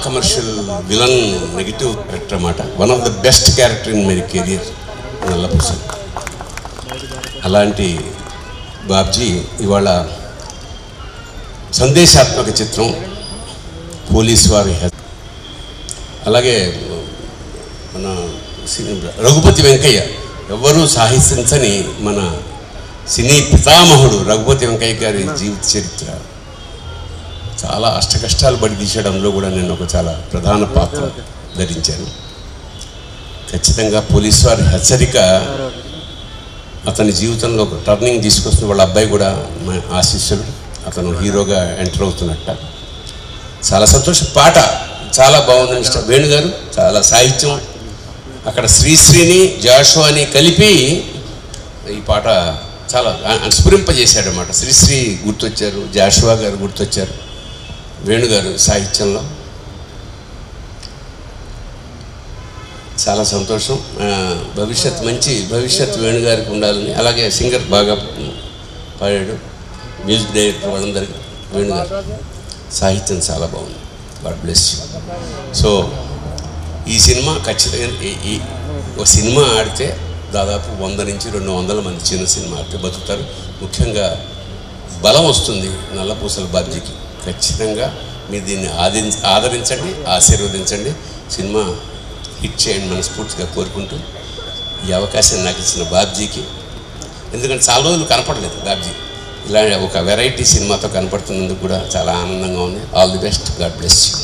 Commercial villain negative character అన్నమాట. One of the best character in my career Nallapusalu. అలాంటి బాబ్జీ ఇవాళ సందేశాత్మక చిత్రం పోలీసు వారి. అలాగే మన రఘుపతి వెంకయ్య, ఎవ్వరూ సాహిత్యించని మన సినీ పితామహుడు రఘుపతి వెంకయ్య గారి జీవిత చరిత్ర. చాలా అష్టకష్టాలు పడి తీసేయడంలో కూడా నేను ఒక చాలా ప్రధాన పాత్ర ధరించాను. ఖచ్చితంగా పోలీసు వారి హెచ్చరిక అతని జీవితంలో ఒక టర్నింగ్ తీసుకొస్తున్న. వాళ్ళ అబ్బాయి కూడా మా ఆశీస్సులు, అతను హీరోగా ఎంటర్ అవుతున్నట్ట. చాలా సంతోషం. పాట చాలా బాగుంది. మిస్టర్ వేణుగారు చాలా సాహిత్యం. అక్కడ శ్రీశ్రీని జాషువాని కలిపి ఈ పాట చాలా స్ఫురింపజేశాడు అన్నమాట. శ్రీశ్రీ గుర్తొచ్చారు, జాషువా గారు గుర్తొచ్చారు, వేణుగారు సాహిత్యంలో. చాలా సంతోషం. మంచి భవిష్యత్ వేణుగారికి ఉండాలని. అలాగే సింగర్ బాగా పాడాడు, మ్యూజిక్ డైరెక్టర్ వాళ్ళందరికీ. వేణుగారు సాహిత్యం చాలా బాగుంది. God bless you. సో ఈ సినిమా ఖచ్చితంగా ఒక సినిమా ఆడితే దాదాపు 100 నుంచి 200 మంది చిన్న సినిమా ఆడితే బతుకుతారు. ముఖ్యంగా బలం వస్తుంది నల్లపూసల బాబ్జీకి. ఖచ్చితంగా మీరు దీన్ని ఆదరించండి, ఆశీర్వదించండి. సినిమా హిట్ చేయండి మనస్ఫూర్తిగా కోరుకుంటూ ఈ అవకాశం నాకు ఇచ్చిన బాబ్జీకి. ఎందుకంటే చాలా రోజులు కనపడలేదు బాబ్జీ. ఇలా ఒక వెరైటీ సినిమాతో కనపడుతున్నందుకు కూడా చాలా ఆనందంగా ఉంది. All the best. God bless you.